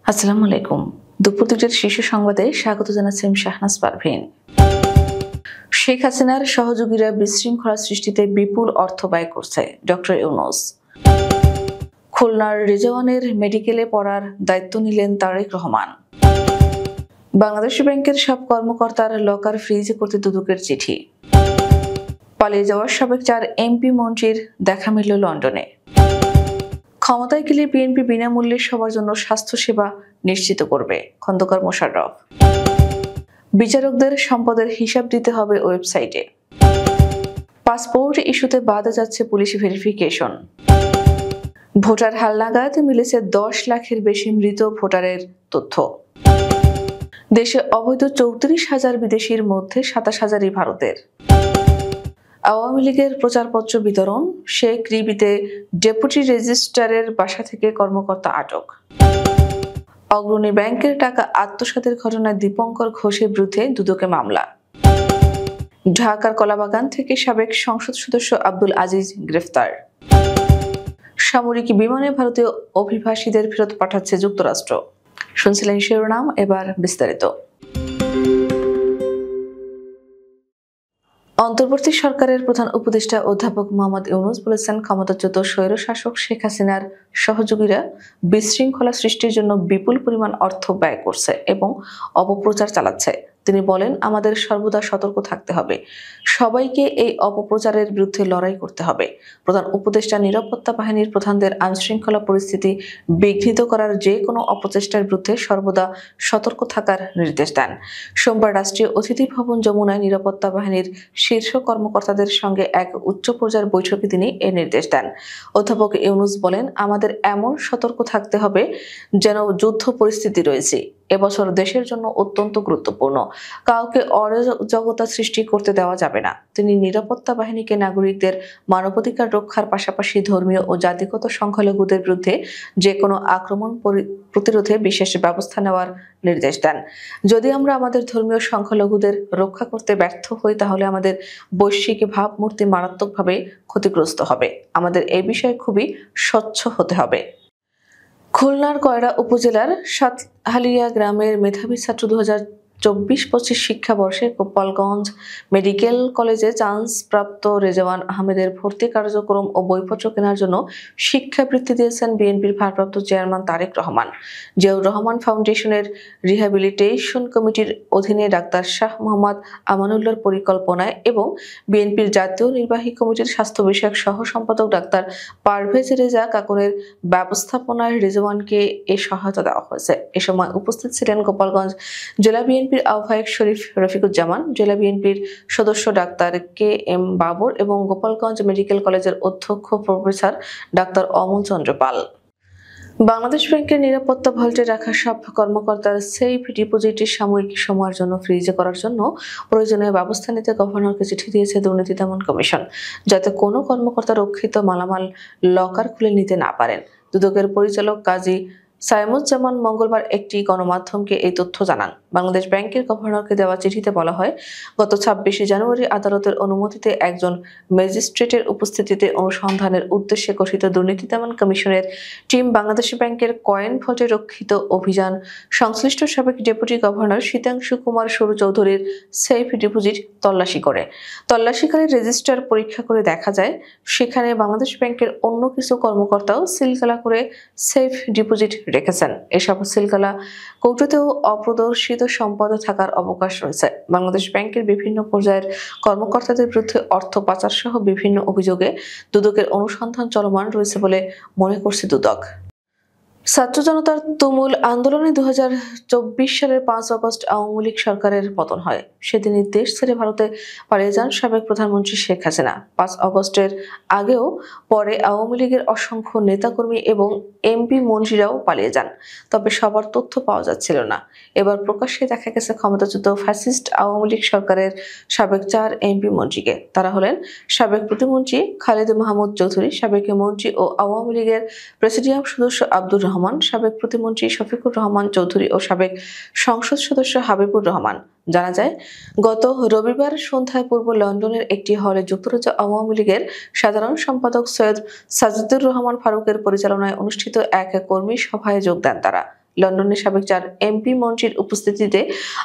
আসসালামু আলাইকুম। দুপুর ২টার শীর্ষ সংবাদে স্বাগত জানাচ্ছি আমি শাহনাজ পারভীন। শেখ হাসিনার সহযোগীরা বিশৃঙ্খলা সৃষ্টিতে বিপুল অর্থ ব্যয় করছে, ডক্টর ইউনূস। খুলনার রেজওয়ানের মেডিকেলে পড়ার দায়িত্ব নিলেন তারেক রহমান। বাংলাদেশ ব্যাংকের সব কর্মকর্তার লকার ফ্রিজ করতে দুদকের চিঠি। পালিয়ে যাওয়ার সাবেক ৪ এমপি মন্ত্রীর দেখা মিলল লন্ডনে। ক্ষমতায় গেলে বিএনপি বিনামূল্যে সবার জন্য স্বাস্থ্যসেবা নিশ্চিত করবে, খন্দকার মোশাররফ। বিচারকদের সম্পদের হিসাব দিতে হবে ওয়েবসাইটে। পাসপোর্ট ইস্যুতে বাধা যাচ্ছে পুলিশ ভেরিফিকেশন। ভোটার হালনাগাদ মিলেছে ১০ লাখের বেশি মৃত ভোটারের তথ্য। দেশে অবৈধ ৩৪,০০০ বিদেশির মধ্যে ২৭,০০০ই ভারতের। আওয়ামী লীগের প্রচারপত্র বিতরণ, শেখ রিবিতে ডেপুটি রেজিস্ট্রারের বাসা থেকে কর্মকর্তা আটক। অগ্রণী ব্যাংকের টাকা আত্মসাতের ঘটনায় দীপঙ্কর ঘোষের বিরুদ্ধে দুদকে মামলা। ঢাকার কলাবাগান থেকে সাবেক সংসদ সদস্য আব্দুল আজিজ গ্রেফতার। সামরিক বিমানে ভারতীয় অভিবাসীদের ফেরত পাঠাচ্ছে যুক্তরাষ্ট্র। শুনছিলেন শিরোনাম, এবার বিস্তারিত। অন্তর্বর্তী সরকারের প্রধান উপদেষ্টা অধ্যাপক মোহাম্মদ ইউনূস বলেছেন, ক্ষমতাচ্যুত স্বৈরশাসক শেখ হাসিনার সহযোগীরা বিশৃঙ্খলা সৃষ্টির জন্য বিপুল পরিমাণ অর্থ ব্যয় করছে এবং অপপ্রচার চালাচ্ছে। তিনি বলেন, আমাদের সর্বদা সতর্ক থাকতে হবে, সবাইকে এই অপপ্রচারের বিরুদ্ধে লড়াই করতে হবে। প্রধান উপদেষ্টা নিরাপত্তা বাহিনীর প্রধানদের আইনশৃঙ্খলা পরিস্থিতি বিঘ্নিত করার যে কোনো অপচেষ্টার বিরুদ্ধে সর্বদা সতর্ক থাকার নির্দেশ দেন। সোমবার রাষ্ট্রীয় অতিথি ভবন যমুনায় নিরাপত্তা বাহিনীর শীর্ষ কর্মকর্তাদের সঙ্গে এক উচ্চ পর্যায়ের বৈঠকে তিনি এ নির্দেশ দেন। অধ্যাপক ইউনূস বলেন, আমাদের এমন সতর্ক থাকতে হবে যেন যুদ্ধ পরিস্থিতি রয়েছে। এবছর দেশের জন্য অত্যন্ত গুরুত্বপূর্ণ, কাউকে অরাজকতা সৃষ্টি করতে দেওয়া যাবে না। তিনি নিরাপত্তা বাহিনীকে নাগরিকদের মানবাধিকার রক্ষার পাশাপাশি ধর্মীয় ও জাতিগত সংখ্যালঘুদের বিরুদ্ধে যে কোনো আক্রমণ প্রতিরোধে বিশেষ ব্যবস্থা নেওয়ার নির্দেশ দেন। যদি আমরা আমাদের ধর্মীয় সংখ্যালঘুদের রক্ষা করতে ব্যর্থ হই, তাহলে আমাদের বৈশ্বিক ভাবমূর্তি মারাত্মকভাবে ক্ষতিগ্রস্ত হবে। আমাদের এই বিষয়ে খুবই স্বচ্ছ হতে হবে। খুলনার কয়রা উপজেলার সাতহালিয়া গ্রামের মেধাবী ছাত্র ২০২৪-২৫ শিক্ষাবর্ষে গোপালগঞ্জ মেডিকেল কলেজে চান্সপ্রাপ্ত রেজওয়ান আহমেদের ভর্তি কার্যক্রম ও বইপত্র কেনার জন্য শিক্ষাবৃত্তি দিয়েছেন বিএনপির ভারপ্রাপ্ত চেয়ারম্যান তারেক রহমান। জিয়াউর রহমান ফাউন্ডেশনের রিহ্যাবিলিটেশন কমিটির অধীনে ডাক্তার শাহ মোহাম্মদ আমানুল্লাহর পরিকল্পনায় এবং বিএনপির জাতীয় নির্বাহী কমিটির স্বাস্থ্য বিষয়ক সহ সম্পাদক ডাক্তার পারভেজ রেজা কাকুনের ব্যবস্থাপনায় রেজওয়ানকে এ সহায়তা দেওয়া হয়েছে। এ সময় উপস্থিত ছিলেন গোপালগঞ্জ জেলা বিএনপির আহ্বায়ক শরীফ রফিকুজ্জামান, জেলা বিএনপির সদস্য ডাক্তার কে এম বাবর এবং গোপালগঞ্জ মেডিকেল কলেজের অধ্যক্ষ প্রফেসর ডাক্তার অমল চন্দ্র পাল। বাংলাদেশ ব্যাংকের নিরাপত্তা ভল্টে রাখা সব কর্মকর্তার সেফ ডিপোজিটের সাময়িক সময়ের জন্য ফ্রিজে করার জন্য প্রয়োজনীয় ব্যবস্থা নিতে গভর্নরকে চিঠি দিয়েছে দুর্নীতি দমন কমিশন, যাতে কোনো কর্মকর্তা রক্ষিত মালামাল লকার খুলে নিতে না পারেন। দুদকের পরিচালক কাজী সাইমুজ্জামান মঙ্গলবার একটি গণমাধ্যমকে এই তথ্য জানান। বাংলাদেশ ব্যাংকের গভর্নরকে দেওয়া চিঠিতে বলা হয়, গত ২৬ জানুয়ারি আদালতের অনুমতিতে একজন ম্যাজিস্ট্রেটের উপস্থিতিতে অনুসন্ধানের উদ্দেশ্যে গঠিত দুর্নীতি দমন কমিশনের টিম বাংলাদেশ ব্যাংকের কয়েন ভল্টে রক্ষিত অভিযান সংশ্লিষ্ট সাবেক ডেপুটি গভর্নর শীতাংশু কুমার সরু চৌধুরীর সেফ ডিপোজিট তল্লাশি করে। তল্লাশিকারী রেজিস্টার পরীক্ষা করে দেখা যায়, সেখানে বাংলাদেশ ব্যাংকের অন্য কিছু কর্মকর্তাও সিলগালা করে সেফ ডিপোজিট রেখেছেন। এসব সিলগালা কৌটোতেও অপ্রদর্শিত সম্পদ থাকার অবকাশ রয়েছে। বাংলাদেশ ব্যাংকের বিভিন্ন পর্যায়ের কর্মকর্তাদের বিরুদ্ধে অর্থ পাচার সহ বিভিন্ন অভিযোগে দুদকের অনুসন্ধান চলমান রয়েছে বলে মনে করছে দুদক। ছাত্র জনতার তুমুল আন্দোলনে ২০২৪ সালের ৫ আগস্ট আওয়ামী লীগ সরকারের পতন হয়। সেদিনই দেশ ছেড়ে ভারতে পালিয়ে যান সাবেক প্রধানমন্ত্রী শেখ হাসিনা। ৫ আগস্টের আগেও পরে আওয়ামী লীগের অসংখ্য নেতাকর্মী এবং এমপি মন্ত্রীরাও পালিয়ে যান, তবে সবার তথ্য পাওয়া যাচ্ছিল না। এবার প্রকাশ্যে দেখা গেছে ক্ষমতাচ্যুত ফ্যাসিস্ট আওয়ামী লীগ সরকারের সাবেক ৪ এমপি মন্ত্রীকে। তারা হলেন সাবেক প্রতিমন্ত্রী খালিদ মাহমুদ চৌধুরী, সাবেক মন্ত্রী ও আওয়ামী লীগের প্রেসিডিয়াম সদস্য আব্দুর রহমান, সাবেক প্রতিমন্ত্রী শফিকুর রহমান চৌধুরী ও সাবেক সংসদ সদস্য হাবিবুর রহমান। জানা যায়, গত রবিবার সন্ধ্যায় পূর্ব লন্ডনের একটি হলে যুক্তরাজ্য আওয়ামী লীগের সাধারণ সম্পাদক সৈয়দ সাজিদুর রহমান ফারুকের পরিচালনায় অনুষ্ঠিত এক কর্মী সভায় যোগ দেন তারা। লন্ডনের সাবেক 4 এমপি মন্ত্রীর উপস্থিতিতে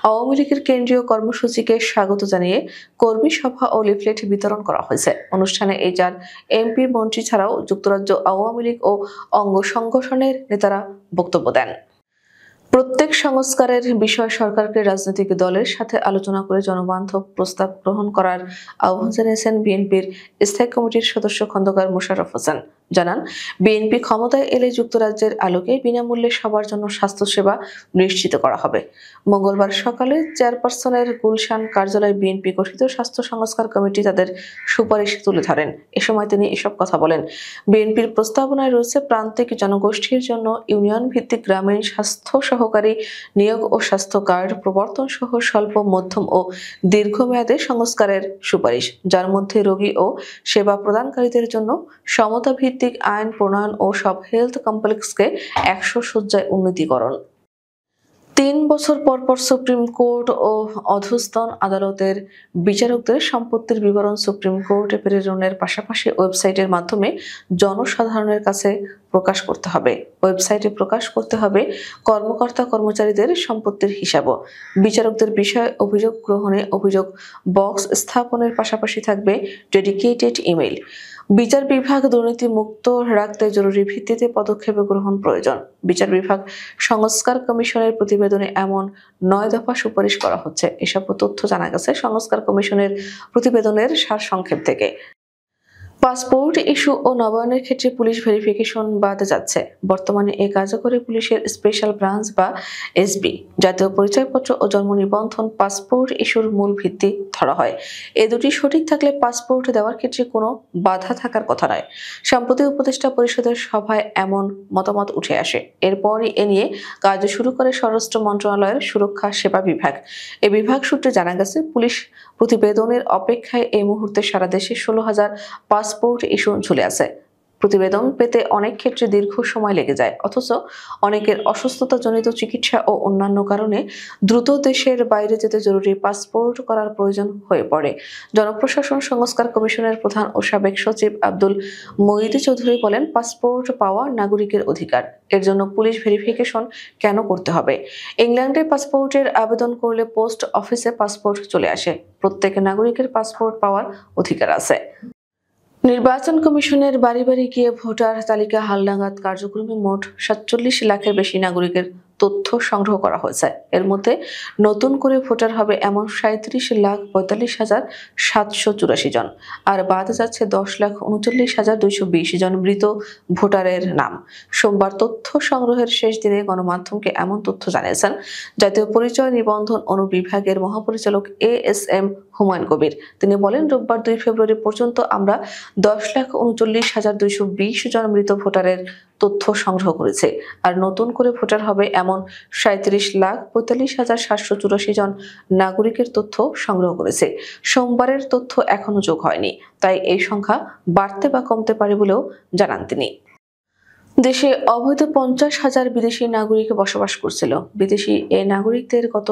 আওয়ামী লীগের কেন্দ্রীয় কর্মসূচিকে স্বাগত জানিয়ে কর্মী সভা ও লিফলেট বিতরণ করা হয়েছে। অনুষ্ঠানে এই 4 এমপি মন্ত্রী ছাড়াও যুক্তরাজ্য আওয়ামী লীগ ও অঙ্গ সংগঠনের নেতারা বক্তব্য দেন। প্রত্যেক সংস্কারের বিষয়ে সরকারকে রাজনৈতিক দলের সাথে আলোচনা করে জনবান্ধব প্রস্তাব গ্রহণ করার আহ্বান জানিয়েছেন বিএনপির স্থায়ী কমিটির সদস্য খন্দকার মোশাররফ হোসেন। জানান, বিএনপি ক্ষমতায় এলে যুক্তরাজ্যের আলোকে বিনামূল্যে সবার জন্য স্বাস্থ্যসেবা নিশ্চিত করা হবে। মঙ্গলবার সকালে চেয়ারপারসনের গুলশান কার্যালয়ে বিএনপি গঠিত স্বাস্থ্য সংস্কার কমিটি তাদের সুপারিশ তুলে ধরেন। এ সময় তিনি এসব কথা বলেন। বিএনপির প্রস্তাবনায় রয়েছে প্রান্তিক জনগোষ্ঠীর জন্য ইউনিয়ন ভিত্তিক গ্রামীণ স্বাস্থ্য সহকারী নিয়োগ ও স্বাস্থ্য কার্ড প্রবর্তন সহ স্বল্প, মধ্যম ও দীর্ঘমেয়াদে সংস্কারের সুপারিশ, যার মধ্যে রোগী ও সেবা প্রদানকারীদের জন্য সমতা ভিত্তিক আইন প্রণয়ন ও সব হেলথ কমপ্লেক্সকে 100 শয্যায় উন্নীতকরণ। 3 বছর পর পর সুপ্রিম কোর্ট ও অধস্তন আদালতের বিচারকদের সম্পত্তির বিবরণ সুপ্রিম কোর্টে প্রেরণের পাশাপাশি ওয়েবসাইটের মাধ্যমে জনসাধারণের কাছে প্রকাশ করতে হবে। ওয়েবসাইটে প্রকাশ করতে হবে কর্মকর্তা কর্মচারীদের সম্পত্তির হিসাবও। বিচারকদের বিষয়ে অভিযোগ গ্রহণে অভিযোগ বক্স স্থাপনের পাশাপাশি থাকবে ডেডিকেটেড ইমেইল। বিচার বিভাগ দুর্নীতি মুক্ত রাখতে জরুরি ভিত্তিতে পদক্ষেপ গ্রহণ প্রয়োজন। বিচার বিভাগ সংস্কার কমিশনের প্রতিবেদনে এমন 9 দফা সুপারিশ করা হচ্ছে। এসব তথ্য জানা গেছে সংস্কার কমিশনের প্রতিবেদনের সারসংক্ষেপ থেকে। পাসপোর্ট ইস্যু ও নবায়নের ক্ষেত্রে পুলিশ ভেরিফিকেশন বাদ যাচ্ছে। বর্তমানে এ কাজে করে পুলিশের স্পেশাল ব্রাঞ্চ বা এসবি। জাতীয় পরিচয়পত্র ও জন্ম নিবন্ধন পাসপোর্ট ইস্যুর মূল ভিত্তি ধরা হয়। এ দুটি সঠিক থাকলে পাসপোর্ট দেওয়ার ক্ষেত্রে কোনো বাধা থাকার কথা নয়। সম্প্রতি উপদেষ্টা পরিষদের সভায় এমন মতামত উঠে আসে। এরপরই এ নিয়ে কাজ শুরু করে স্বরাষ্ট্র মন্ত্রণালয়ের সুরক্ষা সেবা বিভাগ। এ বিভাগ সূত্রে জানা গেছে, পুলিশ প্রতিবেদনের অপেক্ষায় এই মুহূর্তে সারা দেশে 16,000 পাসপোর্ট ইস্যু ঝুলে আছে। প্রতিবেদন পেতে অনেক ক্ষেত্রে দীর্ঘ সময় লেগে যায়, অথচ অনেকের অসুস্থতাজনিত চিকিৎসা ও অন্যান্য কারণে দ্রুত দেশের বাইরে যেতে জরুরি পাসপোর্ট করার প্রয়োজন হয়ে পড়ে। জনপ্রশাসন সংস্কার কমিশনের প্রধান ও সাবেক সচিব আব্দুল মঈদ চৌধুরী বলেন, পাসপোর্ট পাওয়া নাগরিকের অধিকার। এর জন্য পুলিশ ভেরিফিকেশন কেন করতে হবে? ইংল্যান্ডে পাসপোর্টের আবেদন করলে পোস্ট অফিসে পাসপোর্ট চলে আসে। প্রত্যেক নাগরিকের পাসপোর্ট পাওয়ার অধিকার আছে। নির্বাচন কমিশনের বাড়ি বাড়ি গিয়ে ভোটার তালিকা হালনাগাদ কার্যক্রমে মোট 47 লাখের বেশি নাগরিকের তথ্য সংগ্রহ করা হয়েছে। এর মধ্যে নতুন করে ভোটার হবে এমন 37,45,784 জন, আর বাদ যাচ্ছে 10,39,220 জন মৃত ভোটারের নাম। সোমবার তথ্য সংগ্রহের শেষ দিনে গণমাধ্যমকে এমন তথ্য জানিয়েছেন জাতীয় পরিচয় নিবন্ধন অনুবিভাগের মহাপরিচালক এএসএম হুমায়ুন কবির। তিনি বলেন, রোববার 2 ফেব্রুয়ারি পর্যন্ত আমরা 10,39,220 জন মৃত ভোটারের তথ্য সংগ্রহ করেছে। আর নতুন করে ভোটার হবে এমন 37,45,784 জন নাগরিকের তথ্য সংগ্রহ করেছে। সোমবারের তথ্য এখনো যোগ হয়নি, তাই এই সংখ্যা বাড়তে বা কমতে পারে বলেও জানান তিনি। দেশে অবৈধ 50,000 বিদেশি নাগরিক বসবাস করছিল। বিদেশি এ নাগরিকদের গত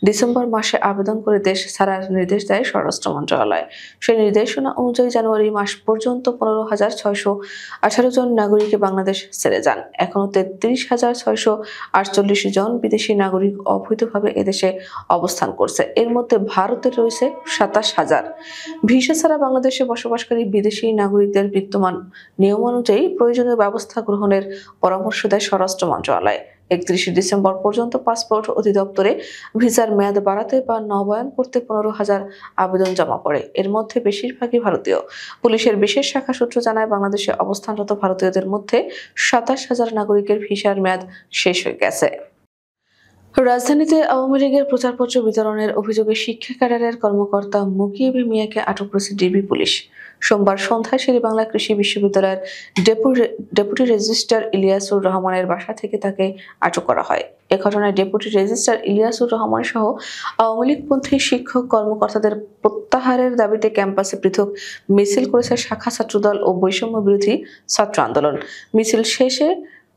ডিসেম্বর মাসে আবেদন করে দেশ ছাড়ার নির্দেশ দেয় স্বরাষ্ট্র মন্ত্রণালয়। সেই নির্দেশনা অনুযায়ী জানুয়ারি মাস পর্যন্ত 15,618 জন নাগরিক বাংলাদেশ ছেড়ে যান। এখনো 33,648 জন বিদেশি নাগরিক অবৈধভাবে এদেশে অবস্থান করছে। এর মধ্যে ভারতে রয়েছে 27,000। ভিসা ছাড়া বাংলাদেশে বসবাসকারী বিদেশি নাগরিকদের বিদ্যমান নিয়ম অনুযায়ী প্রয়োজনীয় ব্যবস্থা গ্রহণের পরামর্শ দেয় স্বরাষ্ট্র মন্ত্রণালয়। 31 ডিসেম্বর পর্যন্ত পাসপোর্ট অধিদপ্তরে ভিসার মেয়াদ বাড়াতে বা নবায়ন করতে 15,000 আবেদন জমা পড়ে। এর মধ্যে বেশিরভাগই ভারতীয়। পুলিশের বিশেষ শাখা সূত্র জানায়, বাংলাদেশে অবস্থানরত ভারতীয়দের মধ্যে 27,000 নাগরিকের ভিসার মেয়াদ শেষ হয়ে গেছে। রাজধানীতে আওয়ামী লীগের প্রচারপত্র বিতরণের অভিযোগে শিক্ষা ক্যাডারের কর্মকর্তা মুকিব মিয়াকে আটক করেছে ডিবি পুলিশ। সোমবার সন্ধ্যায় শেরেবাংলা কৃষি বিশ্ববিদ্যালয়ের ডেপুটি রেজিস্ট্রার ইলিয়াসুর রহমানের বাসা থেকে তাকে আটক করা হয়। এ ঘটনায় ডেপুটি রেজিস্ট্রার ইলিয়াসুর রহমান সহ আওয়ামী লীগপন্থী শিক্ষক কর্মকর্তাদের প্রত্যাহারের দাবিতে ক্যাম্পাসে পৃথক মিছিল করেছে শাখা ছাত্রদল ও বৈষম্য বিরোধী ছাত্র আন্দোলন। মিছিল শেষে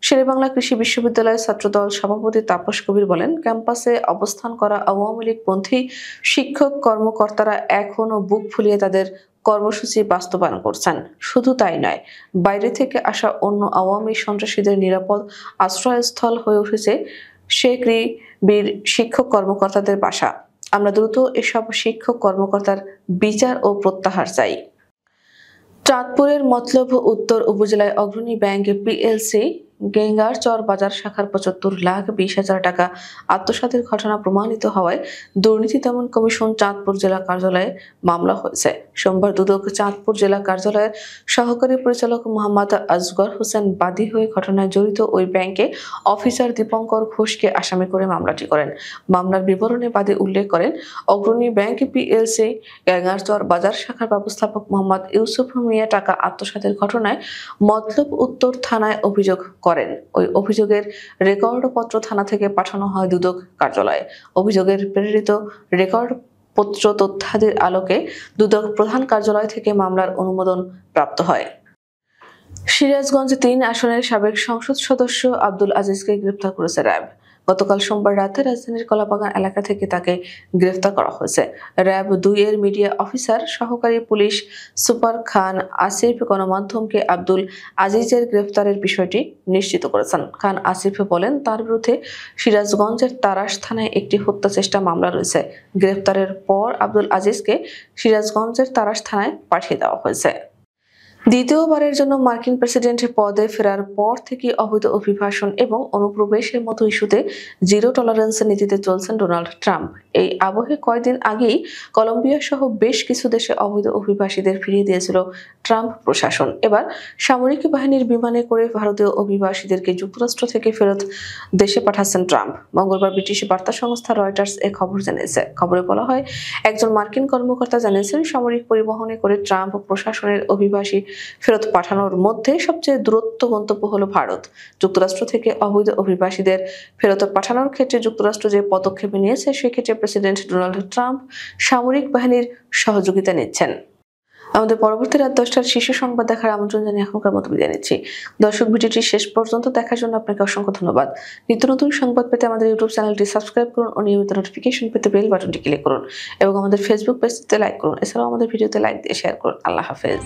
শেরেবাংলা কৃষি বিশ্ববিদ্যালয়ের ছাত্রদল সভাপতি তাপস কবির বলেন, ক্যাম্পাসে অবস্থান করা আওয়ামী লীগপন্থী শিক্ষক কর্মকর্তারা এখনো বুক ফুলিয়ে তাদের কর্মসূচি বাস্তবায়ন করছেন। শুধু তাই নয়, বাইরে থেকে আসা অন্য আওয়ামী সন্ত্রাসীদের নিরাপদ আশ্রয়স্থল হয়ে উঠেছে বীর শিক্ষক কর্মকর্তাদের বাসা। আমরা দ্রুত এসব শিক্ষক কর্মকর্তার বিচার ও প্রত্যাহার চাই। চাঁদপুরের মতলব উত্তর উপজেলায় অগ্রণী ব্যাংক পিএলসি গেঙ্গারচর বাজার শাখার ৭৫,২০,০০০ টাকা আত্মসাতের ঘটনা প্রমাণিত হওয়ায় দুর্নীতি দমন কমিশন চাঁদপুর জেলা কার্যালয়ে মামলা হয়েছে। সোমবার দুদক চাঁদপুর জেলা কার্যালয়ের সহকারী পরিচালক মোহাম্মদ আজগর হোসেন বাদী হয়ে ঘটনায় জড়িত ওই ব্যাংকে অফিসার দীপঙ্কর ঘোষকে আসামি করে মামলাটি করেন। মামলার বিবরণে বাদী উল্লেখ করেন, অগ্রণী ব্যাংক পিএলসি গেঙ্গারচর বাজার শাখার ব্যবস্থাপক মোহাম্মদ ইউসুফ মিয়া টাকা আত্মসাতের ঘটনায় মতলব উত্তর থানায় অভিযোগ করেন। ওই অভিযোগের রেকর্ডপত্র থানা থেকে পাঠানো হয় দুদক কার্যালয়ে। অভিযোগের প্রেরিত রেকর্ডপত্র তথ্যাদির আলোকে দুদক প্রধান কার্যালয় থেকে মামলার অনুমোদন প্রাপ্ত হয়। সিরাজগঞ্জ ৩ আসনের সাবেক সংসদ সদস্য আব্দুল আজিজকে গ্রেফতার করেছে র্যাব। গতকাল সোমবার রাতে রাজধানীর কলাবাগান এলাকা থেকে তাকে গ্রেফতার করা হয়েছে। র্যাব ২ এর মিডিয়া অফিসার সহকারী পুলিশ সুপার খান আসিফ গণমাধ্যমকে আব্দুল আজিজের গ্রেফতারের বিষয়টি নিশ্চিত করেছেন। খান আসিফ বলেন, তার বিরুদ্ধে সিরাজগঞ্জের তারাস থানায় একটি হত্যা চেষ্টা মামলা রয়েছে। গ্রেফতারের পর আব্দুল আজিজকে সিরাজগঞ্জের তারাস থানায় পাঠিয়ে দেওয়া হয়েছে। দ্বিতীয়বারের জন্য মার্কিন প্রেসিডেন্ট পদে ফেরার পর থেকে অবৈধ অভিবাসন এবং অনুপ্রবেশের মতো ইস্যুতে জিরো টলারেন্সের নীতিতে চলছেন ডোনাল্ড ট্রাম্প। এই আবহে কয়েকদিন আগেই কলম্বিয়া সহ বেশ কিছু দেশে অবৈধ অভিবাসীদের ফিরিয়ে দিয়েছিল ট্রাম্প প্রশাসন। এবার সামরিক বাহিনীর বিমানে করে ভারতীয় অভিবাসীদেরকে যুক্তরাষ্ট্র থেকে ফেরত দেশে পাঠাচ্ছেন ট্রাম্প। মঙ্গলবার ব্রিটিশ বার্তা সংস্থা রয়টার্স এ খবর জানিয়েছে। খবরে বলা হয়, একজন মার্কিন কর্মকর্তা জানিয়েছেন, সামরিক পরিবহনে করে ট্রাম্প প্রশাসনের অভিবাসী ফেরত পাঠানোর মধ্যে সবচেয়ে দূরত্ব গন্তব্য হলো ভারত। যুক্তরাষ্ট্র থেকে অবৈধ অভিবাসীদের ফেরত পাঠানোর ক্ষেত্রে যুক্তরাষ্ট্র যে পদক্ষেপ নিয়েছে, সেক্ষেত্রে প্রেসিডেন্ট ডোনাল্ড ট্রাম্প সামরিক বাহিনীর সহযোগিতা নিচ্ছেন। আমাদের পরবর্তী রাত 10টার শীর্ষ সংবাদ দেখার আমন্ত্রণ জানিয়ে এখনকার মতো বিদায় নিচ্ছি। দর্শক, ভিডিওটি শেষ পর্যন্ত দেখার জন্য আপনাকে অসংখ্য ধন্যবাদ। নিত্য নতুন সংবাদ পেতে আমাদের ইউটিউব চ্যানেলটি সাবস্ক্রাইব করুন ও নিয়মিত নোটিফিকেশন পেতে বেল বাটনটি ক্লিক করুন এবং আমাদের ফেসবুক পেজটিতে লাইক করুন। এছাড়াও আমাদের ভিডিওতে লাইক দিয়ে শেয়ার করুন। আল্লাহ হাফেজ।